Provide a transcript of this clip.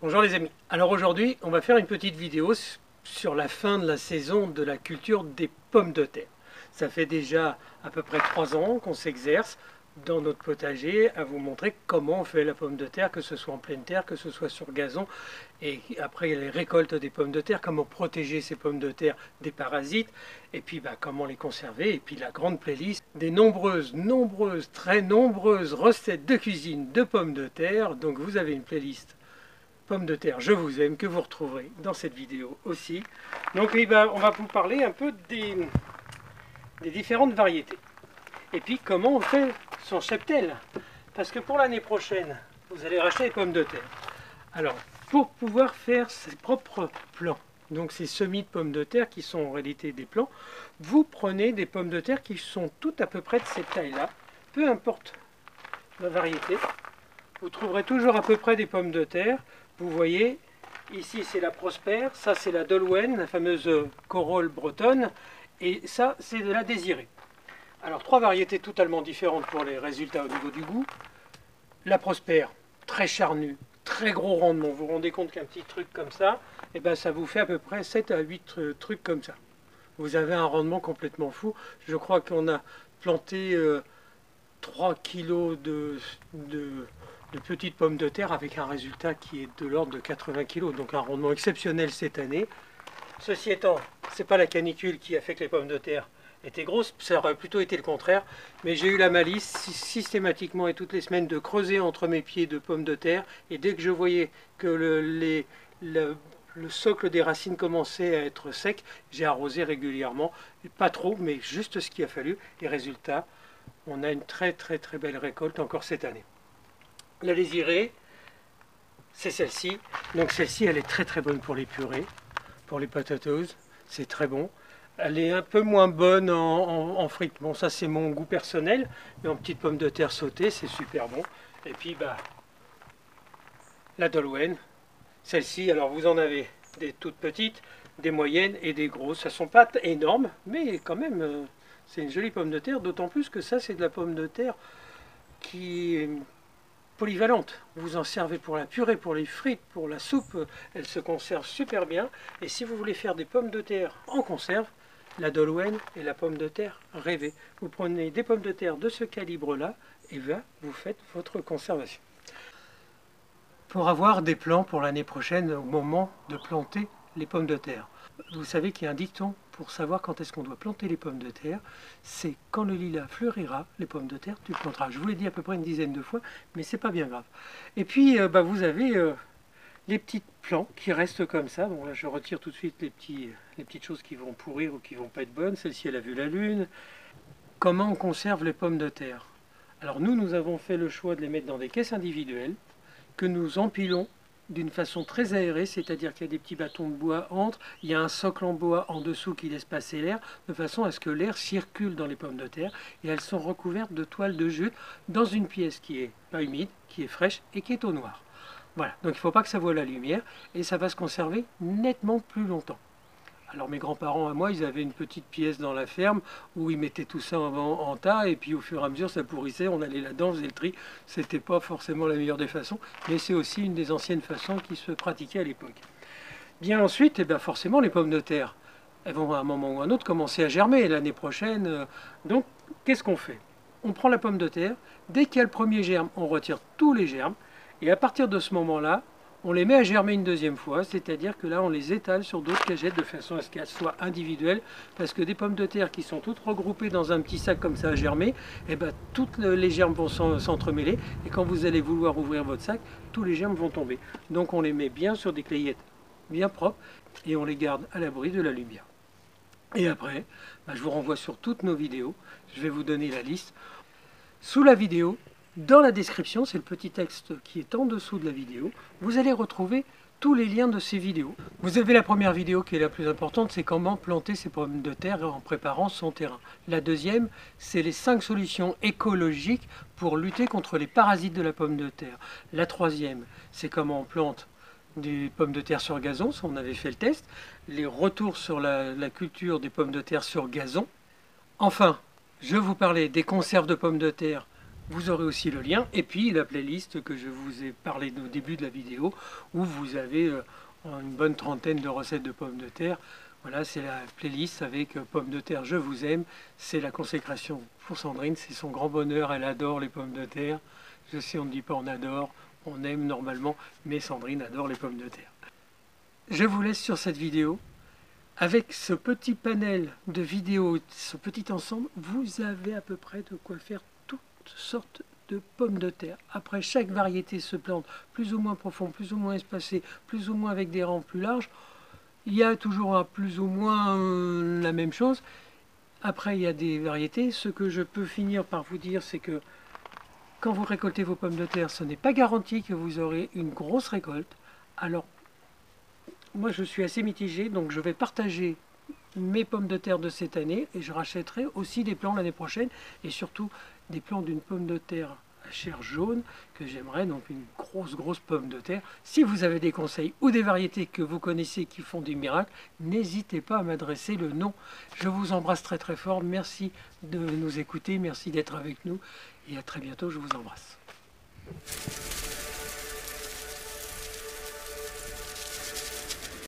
Bonjour les amis. Alors aujourd'hui, on va faire une petite vidéo sur la fin de la saison de la culture des pommes de terre. Ça fait déjà à peu près 3 ans qu'on s'exerce dans notre potager à vous montrer comment on fait la pomme de terre, que ce soit en pleine terre, que ce soit sur gazon. Et après les récoltes des pommes de terre, comment protéger ces pommes de terre des parasites, et puis comment les conserver, et puis la grande playlist des très nombreuses recettes de cuisine de pommes de terre. Donc vous avez une playlist pommes de terre, je vous aime, que vous retrouverez dans cette vidéo aussi. Donc on va vous parler un peu des différentes variétés. Et puis comment on fait son cheptel. Parce que pour l'année prochaine, vous allez racheter des pommes de terre. Alors, pour pouvoir faire ses propres plants, donc ces semis de pommes de terre qui sont en réalité des plants, vous prenez des pommes de terre qui sont toutes à peu près de cette taille-là, peu importe la variété. Vous trouverez toujours à peu près des pommes de terre. Vous voyez, ici c'est la Prospère, ça c'est la Dolwen, la fameuse corolle bretonne, et ça c'est de la Désirée. Alors 3 variétés totalement différentes pour les résultats au niveau du goût. La Prospère, très charnue, très gros rendement. Vous vous rendez compte qu'un petit truc comme ça, et ça vous fait à peu près 7 à 8 trucs comme ça. Vous avez un rendement complètement fou. Je crois qu'on a planté 3 kilos de petites pommes de terre avec un résultat qui est de l'ordre de 80 kg, donc un rendement exceptionnel cette année. Ceci étant, c'est pas la canicule qui a fait que les pommes de terre étaient grosses, ça aurait plutôt été le contraire, mais j'ai eu la malice systématiquement et toutes les semaines de creuser entre mes pieds de pommes de terre, et dès que je voyais que le socle des racines commençait à être sec, j'ai arrosé régulièrement, pas trop, mais juste ce qu'il a fallu, et résultat, on a une très belle récolte encore cette année. La Désirée, c'est celle-ci. Donc celle-ci, elle est très bonne pour les purées, pour les potatoes, c'est très bon. Elle est un peu moins bonne en frites. Bon, ça c'est mon goût personnel, mais en petites pommes de terre sautées, c'est super bon. Et puis, la Dolwen, celle-ci, alors vous en avez des toutes petites, des moyennes et des grosses. Ça ne sont pas énormes, mais quand même, c'est une jolie pomme de terre, d'autant plus que ça, c'est de la pomme de terre qui est polyvalente. Vous en servez pour la purée, pour les frites, pour la soupe. Elle se conserve super bien. Et si vous voulez faire des pommes de terre en conserve, la Dolwen et la pomme de terre rêvez. Vous prenez des pommes de terre de ce calibre-là et vous faites votre conservation. Pour avoir des plants pour l'année prochaine au moment de planter les pommes de terre. Vous savez qu'il y a un dicton pour savoir quand est-ce qu'on doit planter les pommes de terre, c'est quand le lilas fleurira, les pommes de terre, tu planteras. Je vous l'ai dit à peu près une dizaine de fois, mais c'est pas bien grave. Et puis, vous avez les petits plants qui restent comme ça. Bon, là, je retire tout de suite les petites choses qui vont pourrir ou qui vont pas être bonnes. Celle-ci, elle a vu la lune. Comment on conserve les pommes de terre? Alors nous avons fait le choix de les mettre dans des caisses individuelles que nous empilons d'une façon très aérée, c'est-à-dire qu'il y a des petits bâtons de bois entre, il y a un socle en bois en dessous qui laisse passer l'air, de façon à ce que l'air circule dans les pommes de terre, et elles sont recouvertes de toile de jute dans une pièce qui est pas humide, qui est fraîche et qui est au noir. Voilà, donc il ne faut pas que ça voie la lumière, et ça va se conserver nettement plus longtemps. Alors mes grands-parents à moi, ils avaient une petite pièce dans la ferme où ils mettaient tout ça en tas, et puis au fur et à mesure ça pourrissait, on allait là-dedans, on faisait le tri. C'était pas forcément la meilleure des façons, mais c'est aussi une des anciennes façons qui se pratiquaient à l'époque. Bien ensuite, forcément les pommes de terre, elles vont à un moment ou à un autre commencer à germer l'année prochaine. Donc qu'est-ce qu'on fait? On prend la pomme de terre, dès qu'il y a le premier germe, on retire tous les germes, et à partir de ce moment-là, on les met à germer une deuxième fois, c'est-à-dire que là on les étale sur d'autres cagettes de façon à ce qu'elles soient individuelles, parce que des pommes de terre qui sont toutes regroupées dans un petit sac comme ça à germer, toutes les germes vont s'entremêler, et quand vous allez vouloir ouvrir votre sac, tous les germes vont tomber. Donc on les met bien sur des clayettes bien propres, et on les garde à l'abri de la lumière. Et après, je vous renvoie sur toutes nos vidéos, je vais vous donner la liste. Sous la vidéo, dans la description, c'est le petit texte qui est en dessous de la vidéo, vous allez retrouver tous les liens de ces vidéos. Vous avez la première vidéo qui est la plus importante, c'est comment planter ses pommes de terre en préparant son terrain. La deuxième, c'est les 5 solutions écologiques pour lutter contre les parasites de la pomme de terre. La troisième, c'est comment on plante des pommes de terre sur gazon, ça on avait fait le test. Les retours sur la culture des pommes de terre sur gazon. Enfin, je vous parlais des conserves de pommes de terre Vous aurez aussi le lien et puis la playlist que je vous ai parlé au début de la vidéo où vous avez une bonne trentaine de recettes de pommes de terre. Voilà, c'est la playlist avec pommes de terre, je vous aime. C'est la consécration pour Sandrine, c'est son grand bonheur, elle adore les pommes de terre. Je sais, on ne dit pas on adore, on aime normalement, mais Sandrine adore les pommes de terre. Je vous laisse sur cette vidéo. Avec ce petit panel de vidéos, ce petit ensemble, vous avez à peu près de quoi faire toutes sortes de pommes de terre. Après, chaque variété se plante plus ou moins profond, plus ou moins espacé, plus ou moins avec des rangs plus larges. Il y a toujours plus ou moins la même chose. Après, il y a des variétés. Ce que je peux finir par vous dire, c'est que quand vous récoltez vos pommes de terre, ce n'est pas garanti que vous aurez une grosse récolte. Alors, moi, je suis assez mitigé, donc je vais partager mes pommes de terre de cette année et je rachèterai aussi des plants l'année prochaine et surtout des plants d'une pomme de terre à chair jaune que j'aimerais, donc une grosse pomme de terre. Si vous avez des conseils ou des variétés que vous connaissez qui font des miracles, n'hésitez pas à m'adresser le nom. Je vous embrasse très fort, merci de nous écouter, merci d'être avec nous et à très bientôt, je vous embrasse.